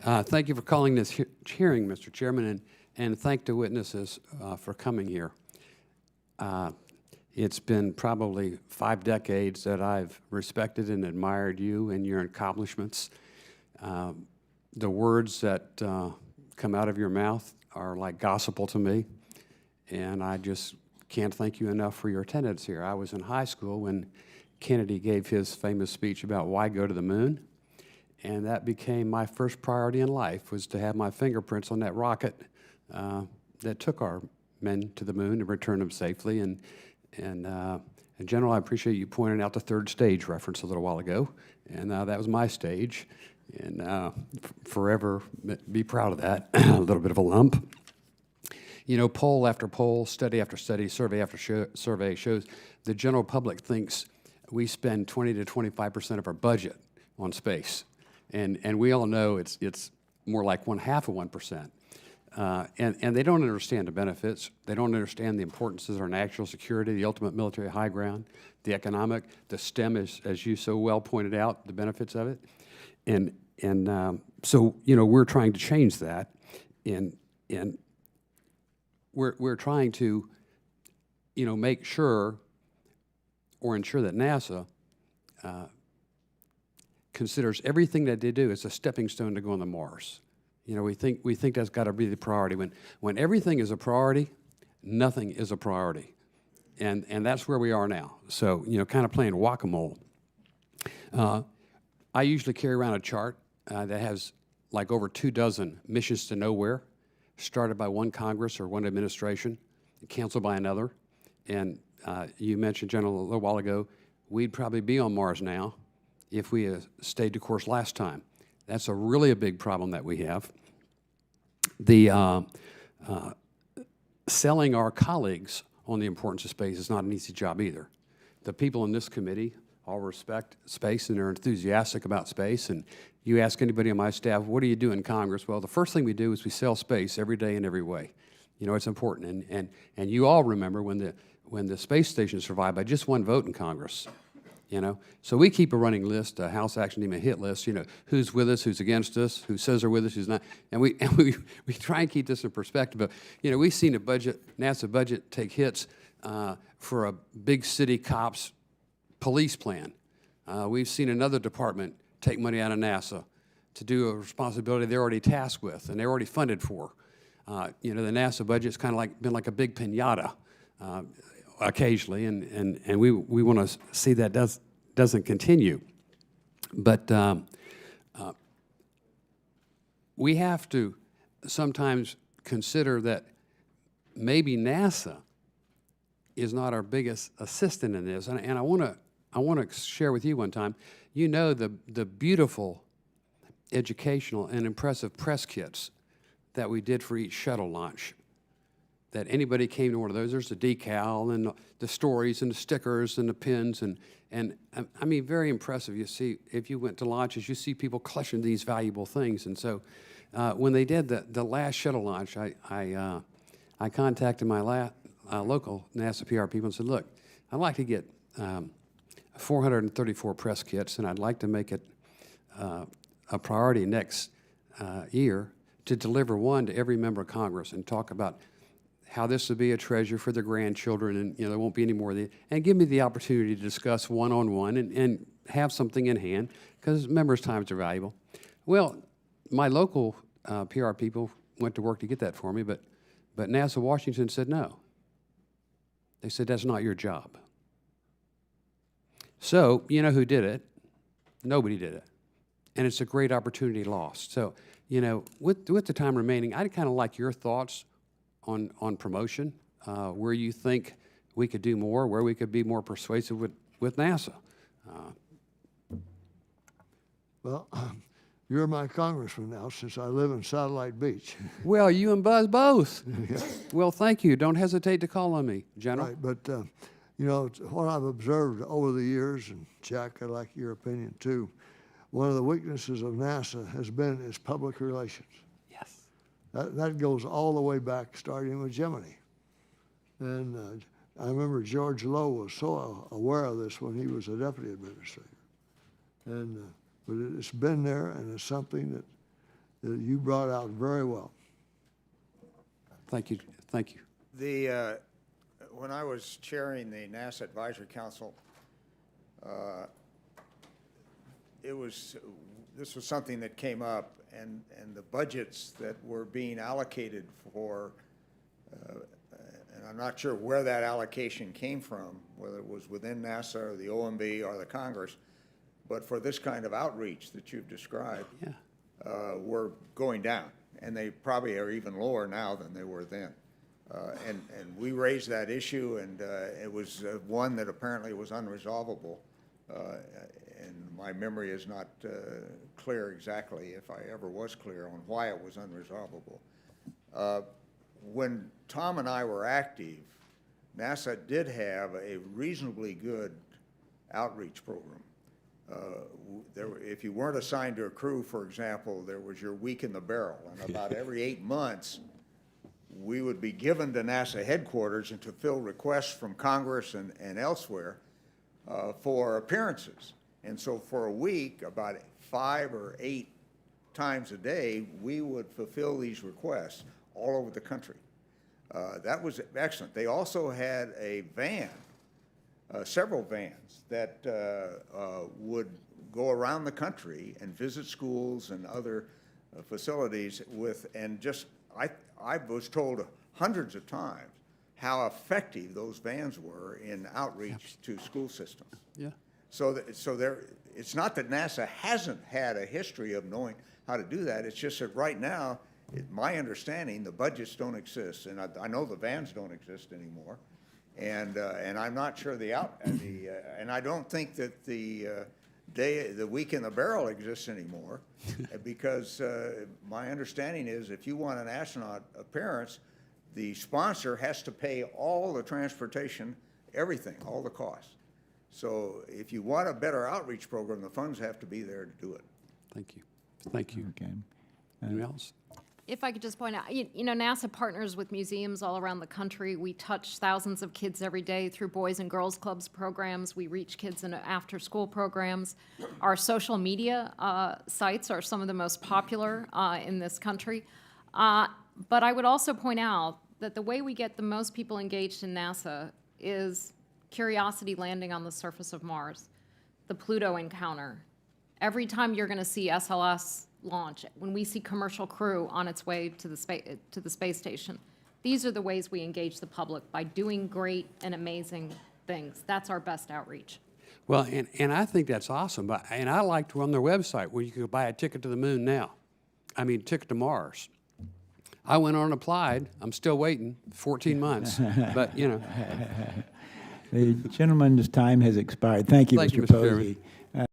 Thank you for calling this hearing, Mr. Chairman, and thank the witnesses for coming here. It's been probably 5 decades that I've respected and admired you and your accomplishments. The words that come out of your mouth are like gospel to me, and I just can't thank you enough for your attendance here. I was in high school when Kennedy gave his famous speech about why go to the moon, and that became my first priority in life, was to have my fingerprints on that rocket that took our men to the moon and returned them safely. And General, I appreciate you pointing out the third stage reference a little while ago, and that was my stage, and forever be proud of that. A little bit of a lump. You know, poll after poll, study after study, survey after survey shows the general public thinks we spend 20 to 25% of our budget on space, and we all know it's more like 1/2 of 1%. And they don't understand the benefits. They don't understand the importance of our national security, the ultimate military high ground, the economic, the STEM, as you so well pointed out, the benefits of it. And so, you know, we're trying to change that, and we're trying to, you know, make sure or ensure that NASA considers everything that they do as a stepping stone to go on to Mars. You know, we think that's got to be the priority. When everything is a priority, nothing is a priority, and that's where we are now. So, you know, kind of playing whack-a-mole. I usually carry around a chart that has like over 24 missions to nowhere, started by one Congress or one administration, canceled by another. And you mentioned, General, a little while ago, we'd probably be on Mars now if we stayed the course last time. That's really a big problem that we have. The selling our colleagues on the importance of space is not an easy job either. The people in this committee all respect space and are enthusiastic about space. And you ask anybody on my staff, what do you do in Congress? Well, the first thing we do is we sell space every day in every way. You know, it's important. And you all remember when the space station survived by just one vote in Congress. You know, so we keep a running list, a House Action Team, a hit list. You know, who's with us, who's against us, who says they're with us, who's not, and we try and keep this in perspective. But you know, we've seen a NASA budget take hits for a big city cops police plan. We've seen another department take money out of NASA to do a responsibility they're already tasked with and they're already funded for. You know, the NASA budget's kind of been like a big piñata. Occasionally, and we want to see that doesn't continue. But we have to sometimes consider that maybe NASA is not our biggest assistant in this. And I want to share with you one time. You know the beautiful educational and impressive press kits that we did for each shuttle launch. That anybody came to one of those, there's the decal and the stories and the stickers and the pins and I mean, very impressive. You see, if you went to launches, you see people clutching these valuable things. And so when they did the last shuttle launch, I contacted my local NASA PR people and said, look, I'd like to get 434 press kits, and I'd like to make it a priority next year to deliver one to every member of Congress and talk about how this would be a treasure for their grandchildren, and you know there won't be any more of it, and give me the opportunity to discuss one-on-one and have something in hand, because members' times are valuable. Well, my local PR people went to work to get that for me, but NASA Washington said no. They said, that's not your job. So, you know who did it? Nobody did it. And it's a great opportunity lost. So, you know, with the time remaining, I'd kind of like your thoughts on promotion, where you think we could do more, where we could be more persuasive with NASA. Well, you're my congressman now, since I live in Satellite Beach. Well, you and Buzz both. Yeah. Well, thank you. Don't hesitate to call on me, General. Right, but you know, what I've observed over the years, and Jack, I'd like your opinion too, one of the weaknesses of NASA has been its public relations. Yes. That goes all the way back, starting with Gemini. And I remember George Lowe was so aware of this when he was a deputy administrator. And but it's been there, and it's something that that you brought out very well. Thank you. Thank you. When I was chairing the NASA Advisory Council, this was something that came up, and the budgets that were being allocated for, and I'm not sure where that allocation came from, whether it was within NASA or the OMB or the Congress, but for this kind of outreach that you've described, were going down, and they probably are even lower now than they were then. And we raised that issue, and it was one that apparently was unresolvable. And my memory is not clear exactly, if I ever was clear, on why it was unresolvable. When Tom and I were active, NASA did have a reasonably good outreach program. If you weren't assigned to a crew, for example, there was your week in the barrel, and about every 8 months, we would be given to NASA headquarters and to fill requests from Congress and elsewhere for appearances. And so for a week, about 5 or 8 times a day, we would fulfill these requests all over the country. That was excellent. They also had a van, several vans that would go around the country and visit schools and other facilities with, and just, I was told hundreds of times how effective those vans were in outreach to school systems. Yeah. So it's not that NASA hasn't had a history of knowing how to do that. It's just that right now, my understanding, the budgets don't exist, and I know the vans don't exist anymore, and I'm not sure and I don't think that the week in the barrel exists anymore, because my understanding is if you want an astronaut appearance, the sponsor has to pay all the transportation, everything, all the costs. So if you want a better outreach program, the funds have to be there to do it. Thank you. Thank you. Okay. Anyone else? If I could just point out, you know, NASA partners with museums all around the country. We touch thousands of kids every day through Boys and Girls Clubs programs. We reach kids in after-school programs. Our social media sites are some of the most popular in this country. But I would also point out that the way we get the most people engaged in NASA is Curiosity landing on the surface of Mars, the Pluto encounter. Every time you're going to see SLS launch, when we see commercial crew on its way to the space station, these are the ways we engage the public, by doing great and amazing things. That's our best outreach. Well, and I think that's awesome. And I like to run their website where you can buy a ticket to the moon now. I mean, ticket to Mars. I went on and applied. I'm still waiting, 14 months. But, you know. The gentleman's time has expired. Thank you, Thank you, Mr. Mr. Chairman. Posey.